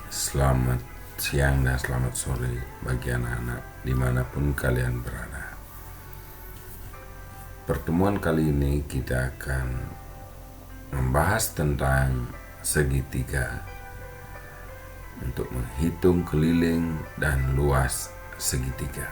Selamat siang dan selamat sore bagi anak-anak dimanapun kalian berada. Pertemuan kali ini kita akan membahas tentang segitiga untuk menghitung keliling dan luas segitiga.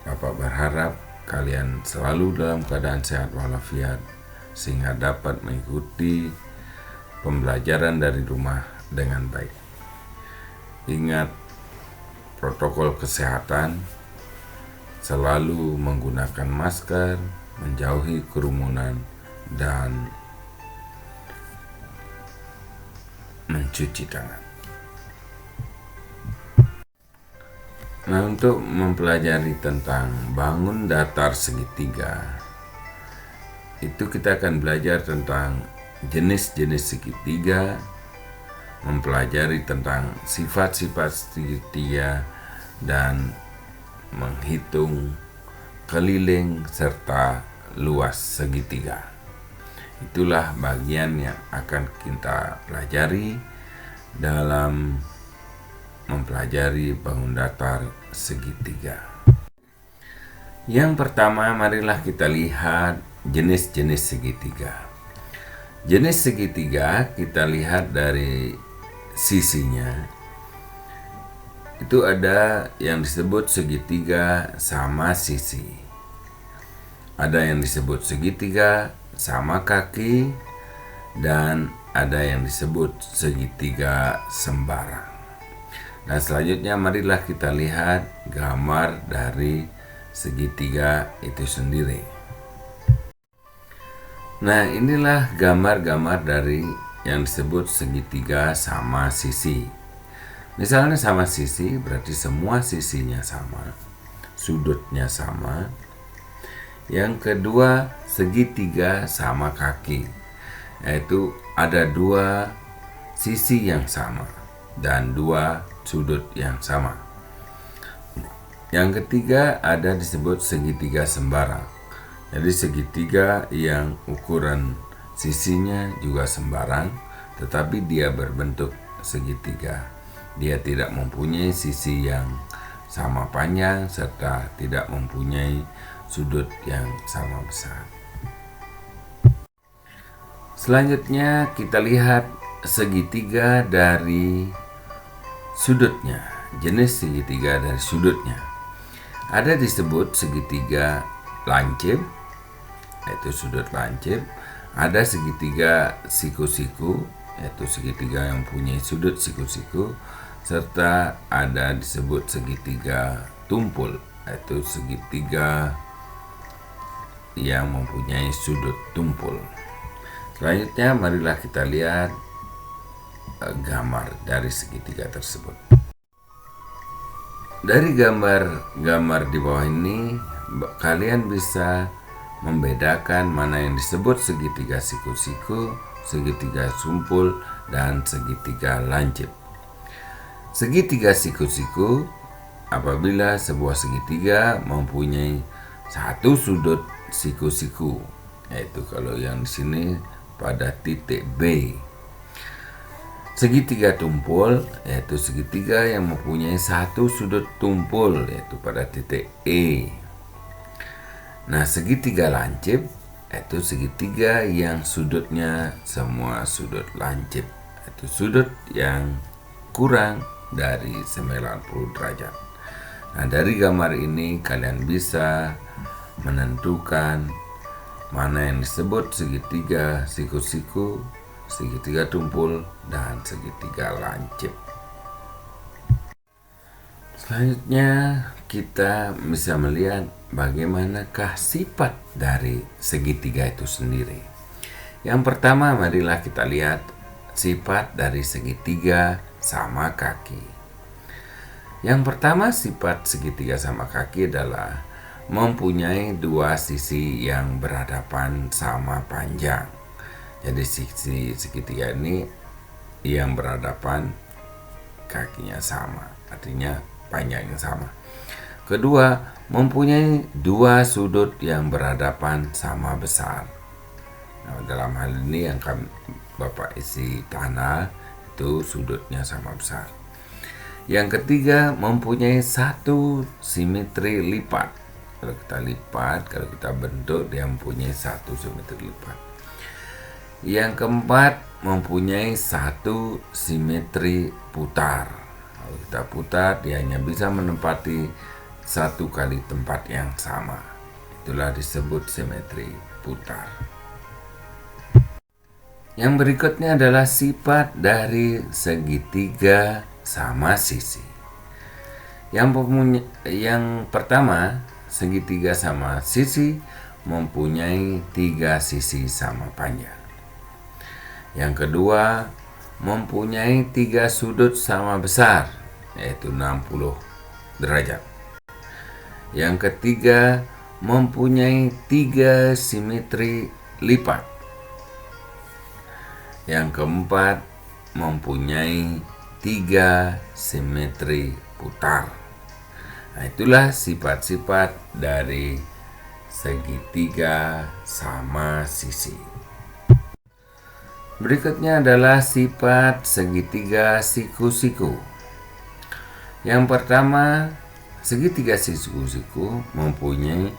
Bapak berharap kalian selalu dalam keadaan sehat walafiat sehingga dapat mengikuti pembelajaran dari rumah dengan baik. Ingat protokol kesehatan, selalu menggunakan masker, menjauhi kerumunan, dan mencuci tangan. Nah, untuk mempelajari tentang bangun datar segitiga, itu kita akan belajar tentang jenis-jenis segitiga, mempelajari tentang sifat-sifat segitiga, dan menghitung keliling serta luas segitiga. Itulah bagian yang akan kita pelajari dalam mempelajari bangun datar segitiga. Yang pertama, marilah kita lihat jenis-jenis segitiga. Jenis segitiga kita lihat dari sisinya. Itu ada yang disebut segitiga sama sisi. Ada yang disebut segitiga sama kaki, dan ada yang disebut segitiga sembarang. Nah, selanjutnya marilah kita lihat gambar dari segitiga itu sendiri. Nah, inilah gambar-gambar dari yang disebut segitiga sama sisi. Misalnya sama sisi berarti semua sisinya sama, sudutnya sama. Yang kedua, segitiga sama kaki, yaitu ada dua sisi yang sama dan dua sudut yang sama. Yang ketiga ada disebut segitiga sembarang. Jadi segitiga yang ukuran sisinya juga sembarang, tetapi dia berbentuk segitiga. Dia tidak mempunyai sisi yang sama panjang serta tidak mempunyai sudut yang sama besar. Selanjutnya kita lihat segitiga dari sudutnya, jenis segitiga dari sudutnya. Ada disebut segitiga lancip, yaitu sudut lancip. Ada segitiga siku-siku, yaitu segitiga yang punya sudut siku-siku. Serta ada disebut segitiga tumpul, yaitu segitiga yang mempunyai sudut tumpul. Selanjutnya marilah kita lihat gambar dari segitiga tersebut. Dari gambar di bawah ini, kalian bisa membedakan mana yang disebut segitiga siku-siku, segitiga tumpul, dan segitiga lancip. Segitiga siku-siku apabila sebuah segitiga mempunyai satu sudut siku-siku, yaitu kalau yang di sini pada titik B. Segitiga tumpul yaitu segitiga yang mempunyai satu sudut tumpul, yaitu pada titik E. Nah, segitiga lancip yaitu segitiga yang sudutnya semua sudut lancip, yaitu sudut yang kurang dari 90 derajat. Nah, dari gambar ini kalian bisa menentukan mana yang disebut segitiga siku-siku, segitiga tumpul, dan segitiga lancip. Selanjutnya kita bisa melihat bagaimanakah sifat dari segitiga itu sendiri. Yang pertama, marilah kita lihat sifat dari segitiga sama kaki. Yang pertama, sifat segitiga sama kaki adalah mempunyai dua sisi yang berhadapan sama panjang. Jadi sisi segitiga ini yang berhadapan kakinya sama, artinya panjangnya sama. Kedua, mempunyai dua sudut yang berhadapan sama besar. Nah, dalam hal ini yang Bapak isi tanah itu sudutnya sama besar. Yang ketiga, mempunyai satu simetri lipat. Kalau kita lipat, kalau kita bentuk, dia mempunyai satu simetri lipat. Yang keempat, mempunyai satu simetri putar. Kalau kita putar, dia hanya bisa menempati satu kali tempat yang sama. Itulah disebut simetri putar. Yang berikutnya adalah sifat dari segitiga sama sisi. Yang pertama, segitiga sama sisi mempunyai 3 sisi sama panjang. Yang kedua, mempunyai 3 sudut sama besar, yaitu 60 derajat. Yang ketiga, mempunyai 3 simetri lipat. Yang keempat, mempunyai 3 simetri putar. Nah, itulah sifat-sifat dari segitiga sama sisi. Berikutnya adalah sifat segitiga siku-siku. Yang pertama, segitiga siku-siku mempunyai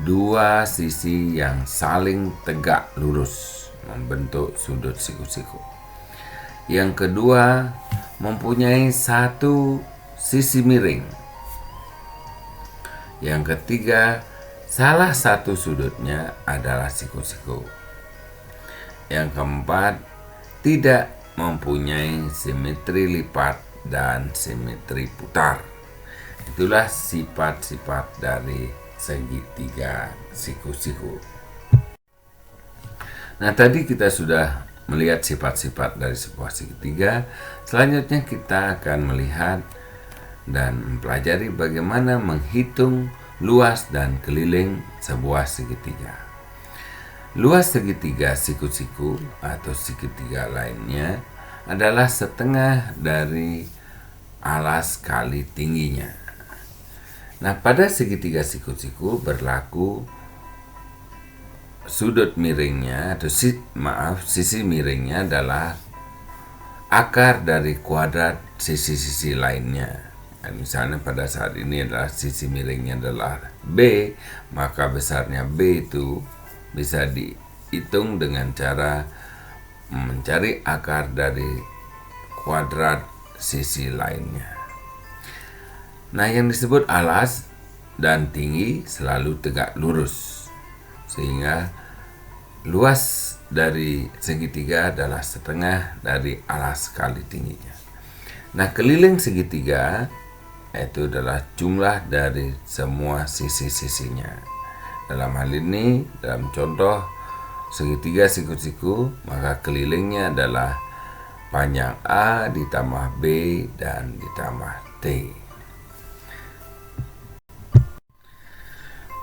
2 sisi yang saling tegak lurus, membentuk sudut siku-siku. Yang kedua, mempunyai 1 sisi miring. Yang ketiga, salah satu sudutnya adalah siku-siku. Yang keempat, tidak mempunyai simetri lipat dan simetri putar. Itulah sifat-sifat dari segitiga siku-siku. Nah, tadi kita sudah melihat sifat-sifat dari sebuah segitiga. Selanjutnya kita akan melihat dan mempelajari bagaimana menghitung luas dan keliling sebuah segitiga. Luas segitiga siku-siku atau segitiga lainnya adalah setengah dari alas kali tingginya. Nah, pada segitiga siku-siku berlaku sudut miringnya atau sisi miringnya adalah akar dari kuadrat sisi-sisi lainnya. Nah, misalnya pada saat ini adalah sisi miringnya adalah B, maka besarnya B itu bisa dihitung dengan cara mencari akar dari kuadrat sisi lainnya. Nah, yang disebut alas dan tinggi selalu tegak lurus, sehingga luas dari segitiga adalah setengah dari alas kali tingginya. Nah, keliling segitiga itu adalah jumlah dari semua sisi-sisinya. Dalam hal ini, dalam contoh segitiga siku-siku, maka kelilingnya adalah panjang A ditambah B dan ditambah T.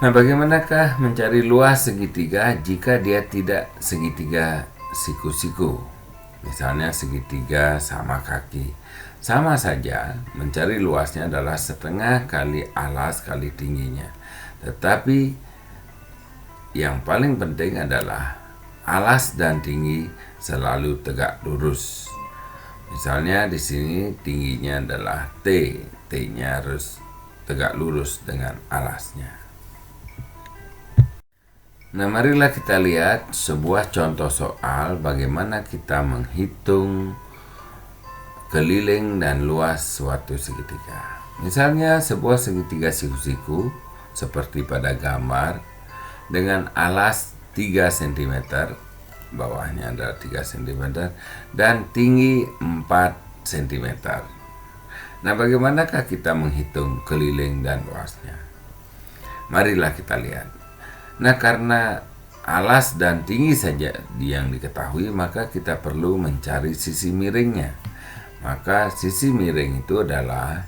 Nah, bagaimanakah mencari luas segitiga jika dia tidak segitiga siku-siku? Misalnya segitiga sama kaki. Sama saja, mencari luasnya adalah setengah kali alas kali tingginya. Tetapi yang paling penting adalah alas dan tinggi selalu tegak lurus. Misalnya di sini tingginya adalah T, T-nya harus tegak lurus dengan alasnya. Nah, marilah kita lihat sebuah contoh soal bagaimana kita menghitung keliling dan luas suatu segitiga. Misalnya sebuah segitiga siku-siku seperti pada gambar dengan alas 3 cm, bawahnya adalah 3 cm, dan tinggi 4 cm. Nah, bagaimanakah kita menghitung keliling dan luasnya? Marilah kita lihat. Nah, karena alas dan tinggi saja yang diketahui, maka kita perlu mencari sisi miringnya. Maka sisi miring itu adalah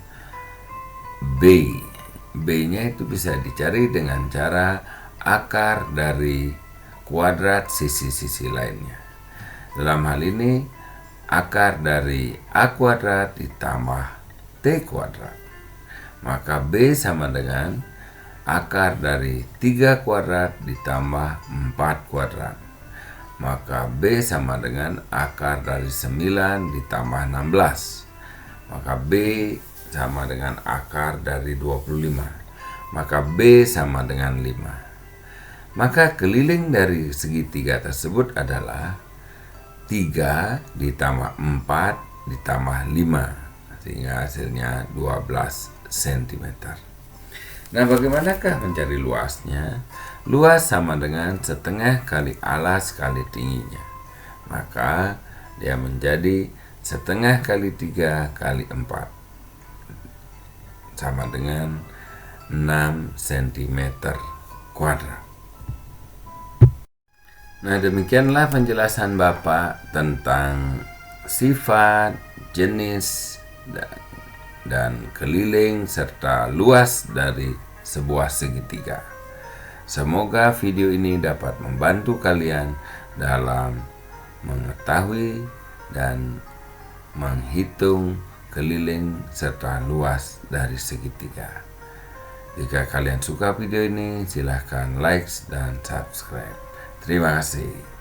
B. B-nya itu bisa dicari dengan cara akar dari kuadrat sisi-sisi lainnya. Dalam hal ini, akar dari A kuadrat ditambah T kuadrat. Maka B sama dengan akar dari 3 kuadrat ditambah 4 kuadrat. maka B sama dengan akar dari 9 ditambah 16. Maka B sama dengan akar dari 25. Maka B sama dengan 5. Maka keliling dari segitiga tersebut adalah 3 ditambah 4 ditambah 5, sehingga hasilnya 12 cm. Nah, bagaimanakah mencari luasnya? Luas sama dengan setengah kali alas kali tingginya. Maka dia menjadi setengah kali 3 kali 4 sama dengan 6 cm kuadrat. Nah, demikianlah penjelasan Bapak tentang sifat, jenis, dan keliling serta luas dari sebuah segitiga. Semoga video ini dapat membantu kalian dalam mengetahui dan menghitung keliling serta luas dari segitiga. Jika kalian suka video ini, silahkan like dan subscribe. Terima kasih.